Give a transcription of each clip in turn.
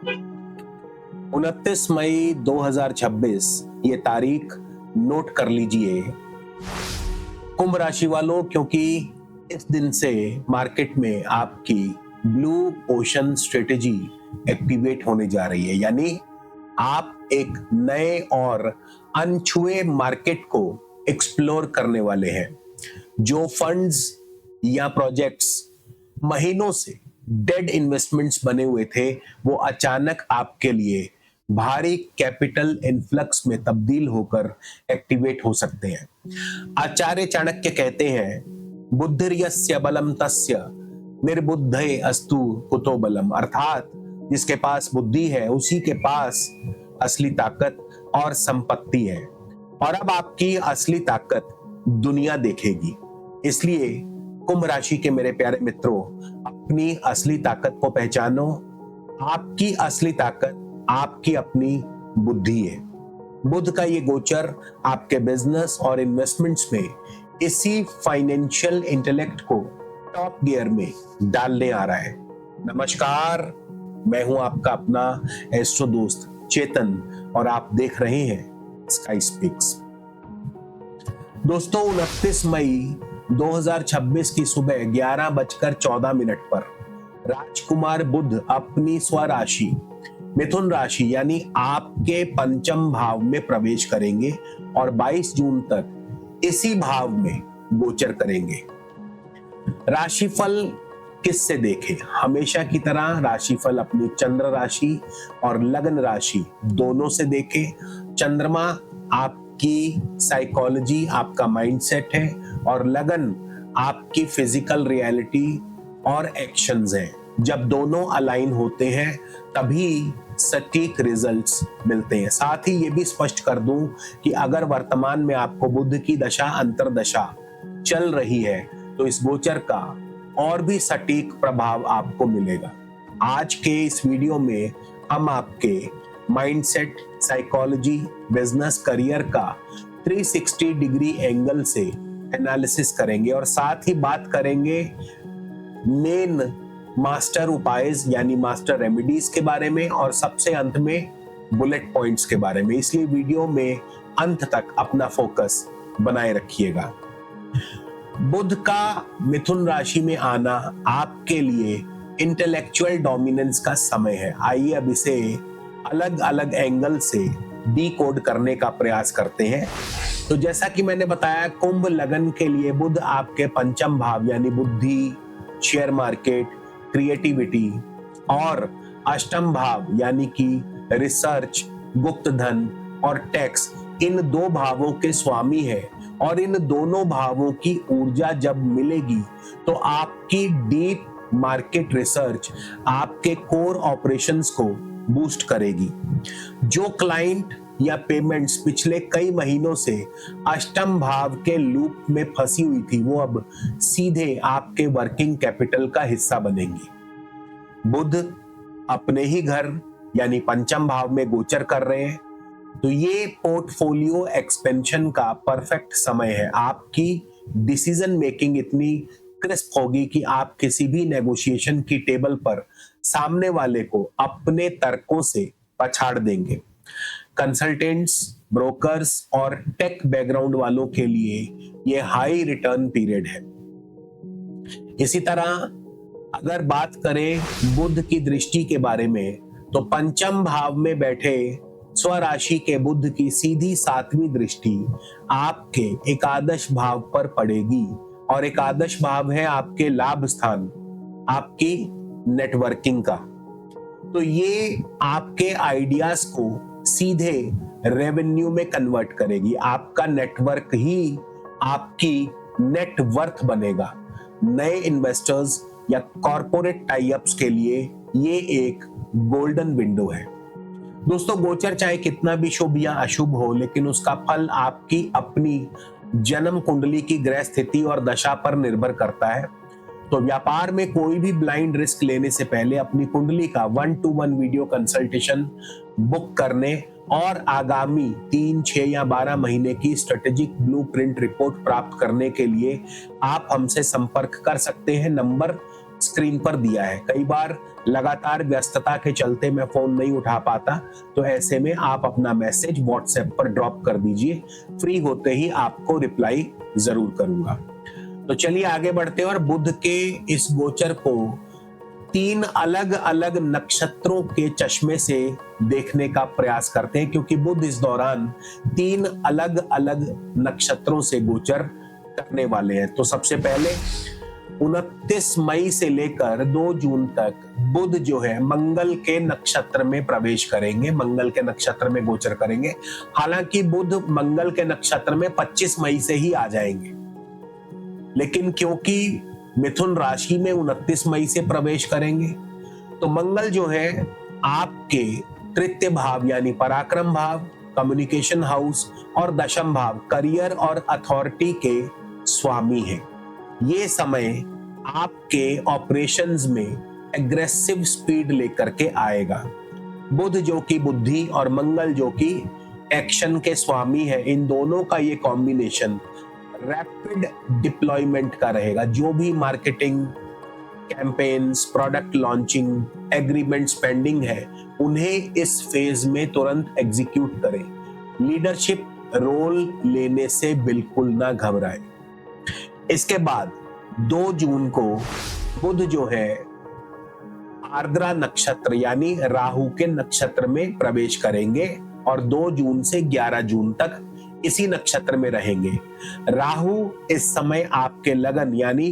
29 मई 2026 ये तारीख नोट कर लीजिए कुंभ राशि वालों, क्योंकि इस दिन से मार्केट में आपकी ब्लू ओशन स्ट्रेटेजी एक्टिवेट होने जा रही है। यानी आप एक नए और अनछुए मार्केट को एक्सप्लोर करने वाले हैं। जो फंड्स या प्रोजेक्ट्स महीनों से डेड इन्वेस्टमेंट्स बने हुए थे, वो अचानक आपके लिए भारी कैपिटल इन्फ्लक्स में तब्दील होकर एक्टिवेट हो सकते हैं। आचार्य चाणक्य कहते हैं, बुद्धिर्यस्य बलम तस्य निर्बुद्धे अस्तु कुतो बलम। अर्थात जिसके पास बुद्धि है उसी के पास असली ताकत और संपत्ति है। और अब आपकी असली ताकत दुनिया देखेगी। इसलिए कुंभ राशि के मेरे प्यारे मित्रों, अपनी असली ताकत को पहचानो। आपकी असली ताकत आपकी अपनी बुद्धि है। बुध का ये गोचर आपके बिजनेस और इन्वेस्टमेंट्स में इसी फाइनेंशियल इंटेलेक्ट को टॉप गियर में डालने आ रहा है। नमस्कार, मैं हूं आपका अपना एस्ट्रो दोस्त चेतन और आप देख रहे हैं स्काई स्पीक्स। दोस्तों, 29 मई 2026 की सुबह 11:14 पर राजकुमार बुध अपनी स्वराशि मिथुन राशि यानी आपके पंचम भाव में प्रवेश करेंगे और 22 जून तक इसी भाव में गोचर करेंगे। राशिफल किससे देखें? हमेशा की तरह राशिफल अपनी चंद्र राशि और लग्न राशि दोनों से देखें। चंद्रमा आपकी साइकोलॉजी, आपका माइंडसेट है और लग्न आपकी फिजिकल रियलिटी और एक्शंस हैं। जब दोनों अलाइन होते हैं तभी सटीक रिजल्ट्स मिलते हैं। साथ ही ये भी स्पष्ट कर दूं कि अगर वर्तमान में आपको बुध की दशा अंतर्दशा चल रही है तो इस गोचर का और भी सटीक प्रभाव आपको मिलेगा। आज के इस वीडियो में हम आपके माइंडसेट, साइकोलॉजी, बिजनेस, करियर का 360 डिग्री एंगल से एनालिसिस करेंगे और साथ ही बात करेंगे मेन मास्टर उपाय यानी मास्टर रेमेडीज के बारे में और सबसे अंत में बुलेट पॉइंट्स के बारे में। इसलिए वीडियो में अंत तक अपना फोकस बनाए रखिएगा। बुध का मिथुन राशि में आना आपके लिए इंटेलेक्चुअल डोमिनेंस का समय है। आइए अब इसे अलग अलग एंगल से डीकोड करने का प्रयास करते हैं। तो जैसा कि मैंने बताया, कुंभ लगन के लिए बुध आपके पंचम भाव यानी बुद्धि, शेयर मार्केट, क्रिएटिविटी और अष्टम भाव यानी कि रिसर्च, गुप्त धन और टैक्स, इन दो भावों के स्वामी है। और इन दोनों भावों की ऊर्जा जब मिलेगी तो आपकी डीप मार्केट रिसर्च आपके कोर ऑपरेशंस को बूस्ट करेगी। जो क्लाइंट या पेमेंट्स पिछले कई महीनों से अष्टम भाव के लूप में फंसी हुई थी, वो अब सीधे आपके वर्किंग कैपिटल का हिस्सा बनेंगी। बुध अपने ही घर यानी पंचम भाव में गोचर कर रहे हैं, तो ये पोर्टफोलियो एक्सपेंशन का परफेक्ट समय है। आपकी डिसीजन मेकिंग इतनी क्रिस्प होगी कि आप किसी भी नेगोशिएशन की टेबल पर सामने वाले को अपने तर्कों से पछाड़ देंगे। कंसल्टेंट्स, ब्रोकर्स और टेक बैकग्राउंड वालों के लिए ये हाई रिटर्न पीरियड है। इसी तरह अगर बात करें बुध की दृष्टि के बारे में, तो पंचम भाव में बैठे स्वराशि के बुध की सीधी 7वीं दृष्टि आपके एकादश भाव पर पड़ेगी और एकादश भाव है आपके लाभ स्थान, आपकी नेटवर्किंग का। तो ये आपके आइडियाज को सीधे रेवेन्यू में कन्वर्ट करेगी। आपका नेटवर्क ही आपकी नेटवर्थ बनेगा। नए इन्वेस्टर्स या कॉर्पोरेट टाई अप्स के लिए ये एक गोल्डन विंडो है। दोस्तों, गोचर चाहे कितना भी शुभ या अशुभ हो, लेकिन उसका फल आपकी अपनी जन्म कुंडली की ग्रह स्थिति और दशा पर निर्भर करता है। तो व्यापार में कोई भी ब्लाइंड रिस्क लेने से पहले अपनी कुंडली का 1-to-1 वीडियो कंसल्टेशन बुक करने और आगामी 3, 6 या 12 महीने की स्ट्रेटेजिक ब्लूप्रिंट रिपोर्ट प्राप्त करने के लिए आप हमसे संपर्क कर सकते हैं। नंबर स्क्रीन पर दिया है। कई बार लगातार व्यस्तता के चलते मैं फोन नहीं उठा पाता, तो ऐसे में आप अपना मैसेज व्हाट्सएप पर ड्रॉप कर दीजिए, फ्री होते ही आपको रिप्लाई जरूर करूंगा। तो चलिए आगे बढ़ते हैं और बुध के इस गोचर को 3 अलग अलग नक्षत्रों के चश्मे से देखने का प्रयास करते हैं, क्योंकि बुध इस दौरान 3 अलग अलग नक्षत्रों से गोचर करने वाले हैं। तो सबसे पहले 29 मई से लेकर 2 जून तक बुध जो है मंगल के नक्षत्र में प्रवेश करेंगे, मंगल के नक्षत्र में गोचर करेंगे। हालांकि बुध मंगल के नक्षत्र में 25 मई से ही आ जाएंगे, लेकिन क्योंकि मिथुन राशि में 29 मई से प्रवेश करेंगे, तो मंगल जो है आपके तृतीय भाव यानी पराक्रम भाव, कम्युनिकेशन हाउस और दशम भाव करियर और अथॉरिटी के स्वामी हैं। ये समय आपके ऑपरेशंस में एग्रेसिव स्पीड लेकर के आएगा। बुध जो कि बुद्धि और मंगल जो कि एक्शन के स्वामी है, इन दोनों का ये कॉम्बिनेशन रैपिड डिप्लॉयमेंट का रहेगा। जो भी marketing campaigns, product launching, agreements pending है, उन्हें इस फेज में तुरंत एग्जीक्यूट करें। लीडरशिप रोल लेने से बिल्कुल ना घबराएं। इसके बाद 2 जून को बुध जो है आर्द्रा नक्षत्र यानी राहु के नक्षत्र में प्रवेश करेंगे और 2 जून से 11 जून तक इसी नक्षत्र में रहेंगे। राहु इस समय आपके लगन यानी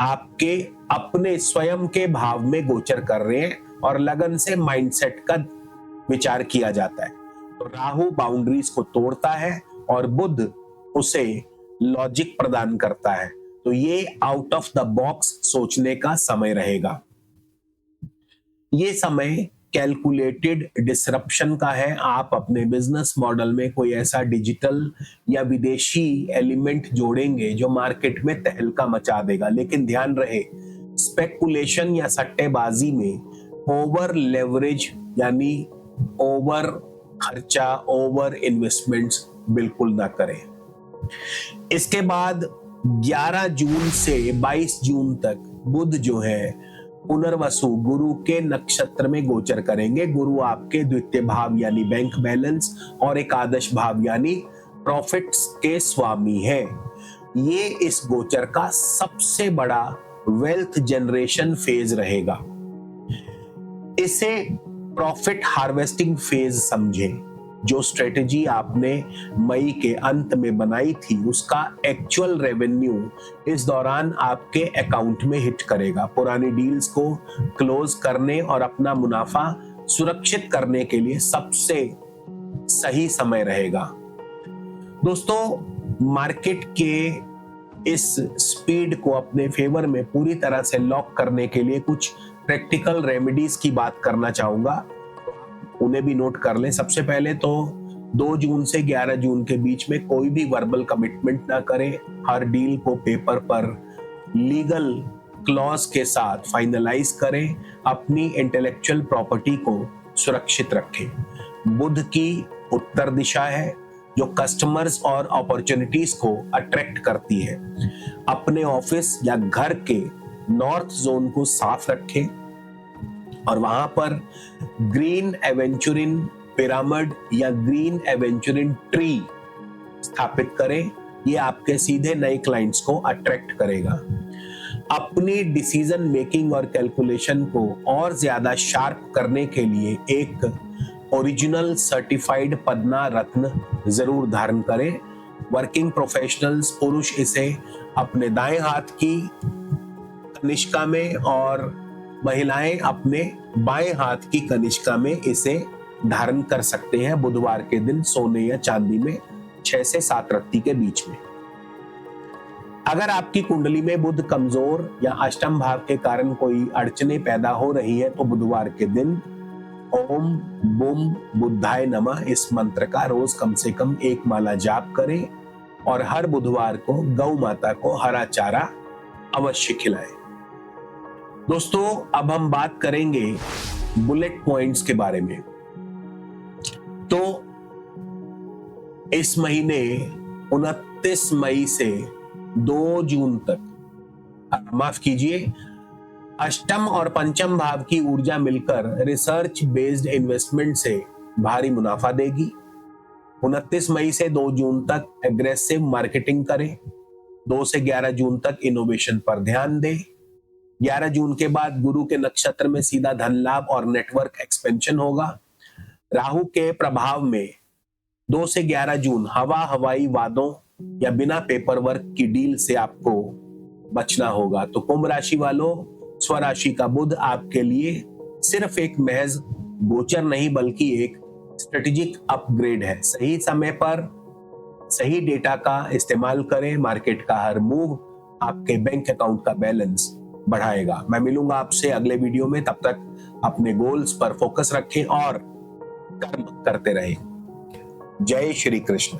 आपके अपने स्वयं के भाव में गोचर कर रहे हैं और लगन से माइंडसेट का विचार किया जाता है। तो राहु बाउंड्रीज को तोड़ता है और बुध उसे लॉजिक प्रदान करता है। तो ये आउट ऑफ द बॉक्स सोचने का समय रहेगा। ये समय कैलकुलेटेड डिसरप्शन का है। आप अपने बिजनेस मॉडल में कोई ऐसा डिजिटल या विदेशी एलिमेंट जोड़ेंगे जो मार्केट में तहलका मचा देगा। लेकिन ध्यान रहे, स्पेकुलेशन या सट्टेबाजी में ओवर लेवरेज यानी ओवर खर्चा, ओवर इन्वेस्टमेंट्स बिल्कुल ना करें। इसके बाद 11 जून से 22 जून तक बुध जो है पुनर्वसु गुरु के नक्षत्र में गोचर करेंगे। गुरु आपके द्वितीय भाव यानी बैंक बैलेंस और एकादश भाव यानी प्रॉफिट्स के स्वामी हैं। ये इस गोचर का सबसे बड़ा वेल्थ जनरेशन फेज रहेगा। इसे प्रॉफिट हार्वेस्टिंग फेज समझें। जो स्ट्रेटेजी आपने मई के अंत में बनाई थी, उसका एक्चुअल रेवेन्यू इस दौरान आपके अकाउंट में हिट करेगा। पुरानी डील्स को क्लोज करने और अपना मुनाफा सुरक्षित करने के लिए सबसे सही समय रहेगा। दोस्तों, मार्केट के इस स्पीड को अपने फेवर में पूरी तरह से लॉक करने के लिए कुछ प्रैक्टिकल रेमेडीज की बात करना चाहूंगा, उन्हें भी नोट कर लें। सबसे पहले तो 2 जून से 11 जून के बीच में कोई भी वर्बल कमिटमेंट ना करें। हर डील को पेपर पर लीगल क्लॉज के साथ फाइनलाइज करें। अपनी इंटेलेक्चुअल प्रॉपर्टी को सुरक्षित रखें। बुध की उत्तर दिशा है जो कस्टमर्स और अपॉर्चुनिटीज को अट्रैक्ट करती है। अपने ऑफिस या घर के नॉर्थ जोन को साफ रखें और वहां पर ग्रीन एवेंचुरिन पिरामिड या ग्रीन एवेंचुरिन ट्री स्थापित करें। ये आपके सीधे नए क्लाइंट्स को अट्रैक्ट करेगा। अपनी डिसीजन मेकिंग और कैलकुलेशन को और ज्यादा शार्प करने के लिए एक ओरिजिनल सर्टिफाइड पद्मा रत्न जरूर धारण करें। वर्किंग प्रोफेशनल्स पुरुष इसे अपने दाएं हाथ की कनिष्का में और महिलाएं अपने बाएं हाथ की कनिष्का में इसे धारण कर सकते हैं बुधवार के दिन सोने या चांदी में 6 से 7 रत्ती के बीच में। अगर आपकी कुंडली में बुध कमजोर या अष्टम भाव के कारण कोई अड़चने पैदा हो रही है तो बुधवार के दिन ओम बुम बुद्धाय नमः इस मंत्र का रोज कम से कम 1 माला जाप करें और हर बुधवार को गौ माता को हरा चारा अवश्य खिलाएं। दोस्तों, अब हम बात करेंगे बुलेट पॉइंट्स के बारे में। तो इस महीने 29 मई से 2 जून तक, माफ कीजिए अष्टम और पंचम भाव की ऊर्जा मिलकर रिसर्च बेस्ड इन्वेस्टमेंट से भारी मुनाफा देगी। 29 मई से 2 जून तक एग्रेसिव मार्केटिंग करें। 2 से 11 जून तक इनोवेशन पर ध्यान दें। 11 जून के बाद गुरु के नक्षत्र में सीधा धन लाभ और नेटवर्क एक्सपेंशन होगा। राहु के प्रभाव में 2 से 11 जून हवाई वादों या बिना पेपर वर्क की डील से आपको बचना होगा। तो कुंभ राशि वालों, स्वराशि का बुध आपके लिए सिर्फ एक महज गोचर नहीं बल्कि एक स्ट्रेटेजिक अपग्रेड है। सही समय पर सही डेटा का इस्तेमाल करें। मार्केट का हर मूव आपके बैंक अकाउंट का बैलेंस बढ़ाएगा। मैं मिलूंगा आपसे अगले वीडियो में। तब तक अपने गोल्स पर फोकस रखें और कर्म करते रहें। जय श्री कृष्ण।